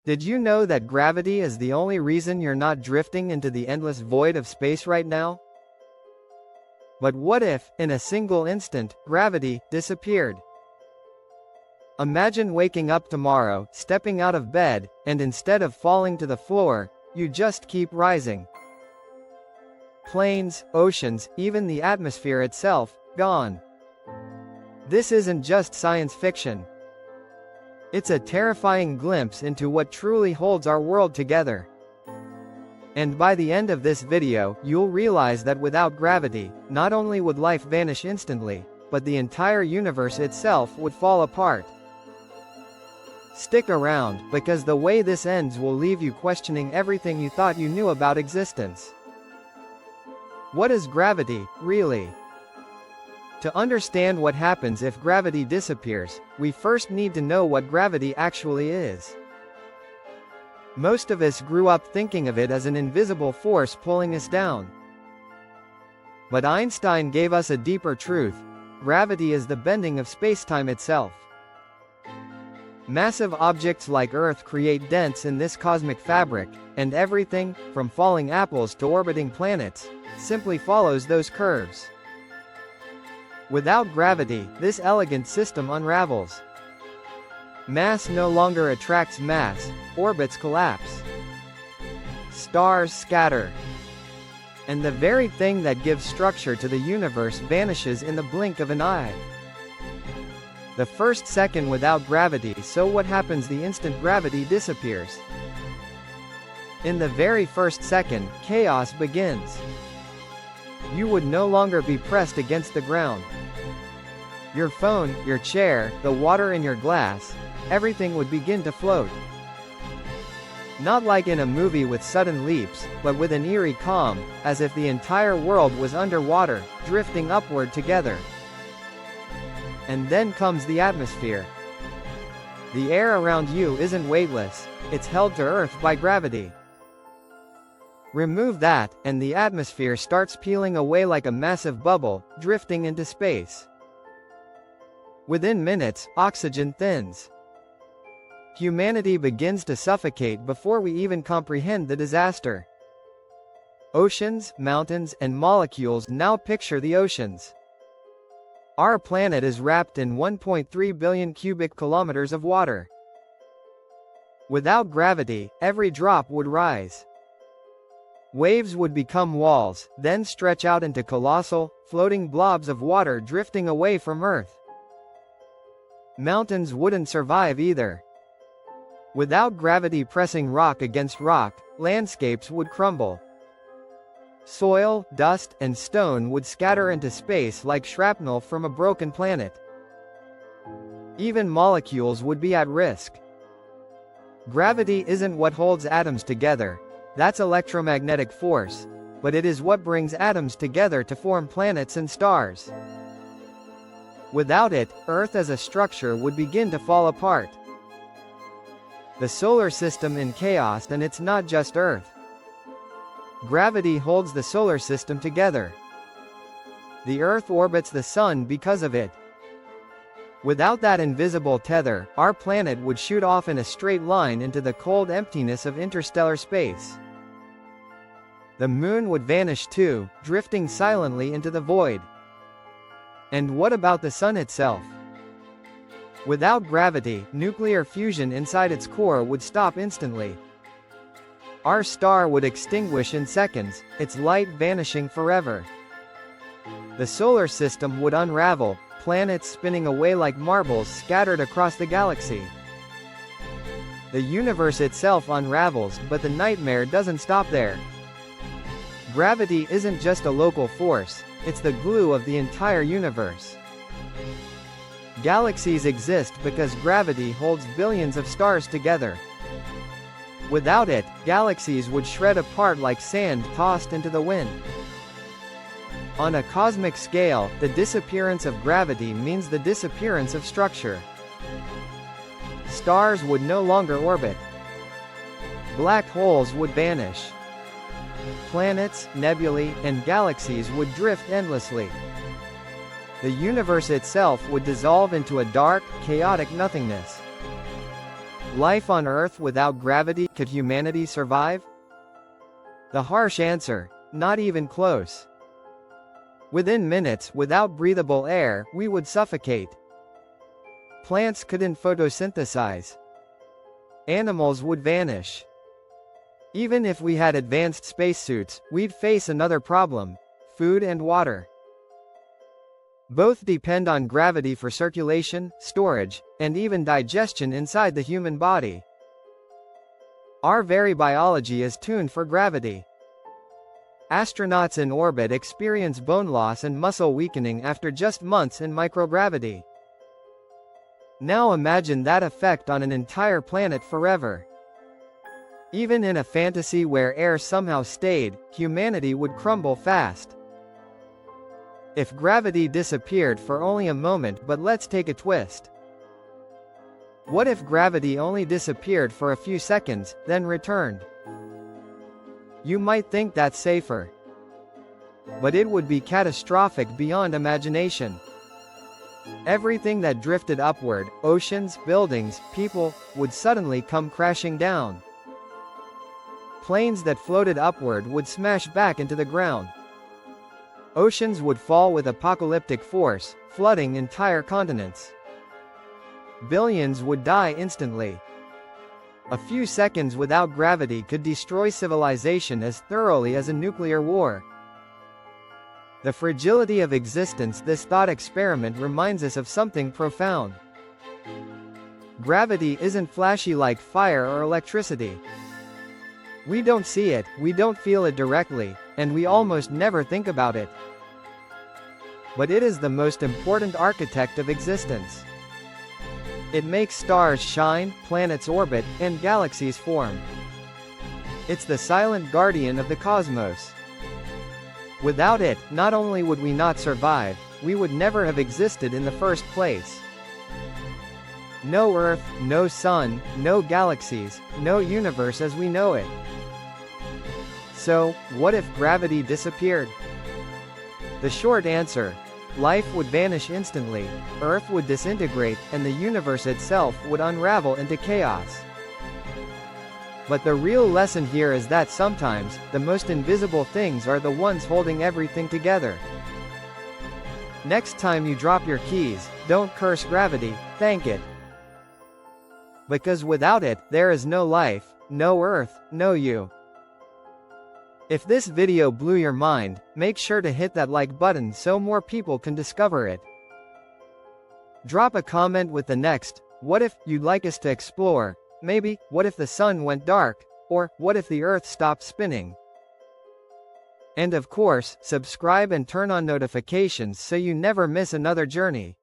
Did you know that gravity is the only reason you're not drifting into the endless void of space right now? But what if, in a single instant, gravity disappeared? Imagine waking up tomorrow, stepping out of bed, and instead of falling to the floor, you just keep rising. Planes, oceans, even the atmosphere itself, gone. This isn't just science fiction. It's a terrifying glimpse into what truly holds our world together. And by the end of this video, you'll realize that without gravity, not only would life vanish instantly, but the entire universe itself would fall apart. Stick around, because the way this ends will leave you questioning everything you thought you knew about existence. What is gravity, really? To understand what happens if gravity disappears, we first need to know what gravity actually is. Most of us grew up thinking of it as an invisible force pulling us down. But Einstein gave us a deeper truth: gravity is the bending of spacetime itself. Massive objects like Earth create dents in this cosmic fabric, and everything, from falling apples to orbiting planets, simply follows those curves. Without gravity, this elegant system unravels. Mass no longer attracts mass, orbits collapse. Stars scatter. And the very thing that gives structure to the universe vanishes in the blink of an eye. The first second without gravity, so what happens the instant gravity disappears? In the very first second, chaos begins. You would no longer be pressed against the ground. Your phone, your chair, the water in your glass, everything would begin to float. Not like in a movie with sudden leaps, but with an eerie calm, as if the entire world was underwater, drifting upward together. And then comes the atmosphere. The air around you isn't weightless, it's held to Earth by gravity. Remove that, and the atmosphere starts peeling away like a massive bubble, drifting into space. Within minutes, oxygen thins. Humanity begins to suffocate before we even comprehend the disaster. Oceans, mountains, and molecules. Now picture the oceans. Our planet is wrapped in 1.3 billion cubic kilometers of water. Without gravity, every drop would rise. Waves would become walls, then stretch out into colossal, floating blobs of water drifting away from Earth. Mountains wouldn't survive either. Without gravity pressing rock against rock, landscapes would crumble. Soil, dust, and stone would scatter into space like shrapnel from a broken planet. Even molecules would be at risk. Gravity isn't what holds atoms together, that's electromagnetic force, but it is what brings atoms together to form planets and stars. Without it, Earth as a structure would begin to fall apart. The solar system in chaos, and it's not just Earth. Gravity holds the solar system together. The Earth orbits the Sun because of it. Without that invisible tether, our planet would shoot off in a straight line into the cold emptiness of interstellar space. The Moon would vanish too, drifting silently into the void. And what about the Sun itself? Without gravity, nuclear fusion inside its core would stop instantly. Our star would extinguish in seconds, its light vanishing forever. The solar system would unravel, planets spinning away like marbles scattered across the galaxy. The universe itself unravels, but the nightmare doesn't stop there. Gravity isn't just a local force, it's the glue of the entire universe. Galaxies exist because gravity holds billions of stars together. Without it, galaxies would shred apart like sand tossed into the wind. On a cosmic scale, the disappearance of gravity means the disappearance of structure. Stars would no longer orbit. Black holes would vanish. Planets, nebulae, and galaxies would drift endlessly. The universe itself would dissolve into a dark, chaotic nothingness. Life on Earth without gravity, could humanity survive? The harsh answer: not even close. Within minutes, without breathable air, we would suffocate. Plants couldn't photosynthesize. Animals would vanish. Even if we had advanced spacesuits, we'd face another problem: food and water. Both depend on gravity for circulation, storage, and even digestion inside the human body. Our very biology is tuned for gravity. Astronauts in orbit experience bone loss and muscle weakening after just months in microgravity. Now imagine that effect on an entire planet forever. Even in a fantasy where air somehow stayed, humanity would crumble fast. If gravity disappeared for only a moment, but let's take a twist. What if gravity only disappeared for a few seconds, then returned? You might think that's safer. But it would be catastrophic beyond imagination. Everything that drifted upward, oceans, buildings, people, would suddenly come crashing down. Planes that floated upward would smash back into the ground. Oceans would fall with apocalyptic force, flooding entire continents. Billions would die instantly. A few seconds without gravity could destroy civilization as thoroughly as a nuclear war. The fragility of existence. This thought experiment reminds us of something profound. Gravity isn't flashy like fire or electricity. We don't see it, we don't feel it directly, and we almost never think about it. But it is the most important architect of existence. It makes stars shine, planets orbit, and galaxies form. It's the silent guardian of the cosmos. Without it, not only would we not survive, we would never have existed in the first place. No Earth, no Sun, no galaxies, no universe as we know it. So, what if gravity disappeared? The short answer: life would vanish instantly, Earth would disintegrate, and the universe itself would unravel into chaos. But the real lesson here is that sometimes, the most invisible things are the ones holding everything together. Next time you drop your keys, don't curse gravity, thank it. Because without it, there is no life, no Earth, no you. If this video blew your mind, make sure to hit that like button so more people can discover it. Drop a comment with the next "what if" you'd like us to explore. Maybe, what if the sun went dark? Or, what if the Earth stopped spinning? And of course, subscribe and turn on notifications so you never miss another journey.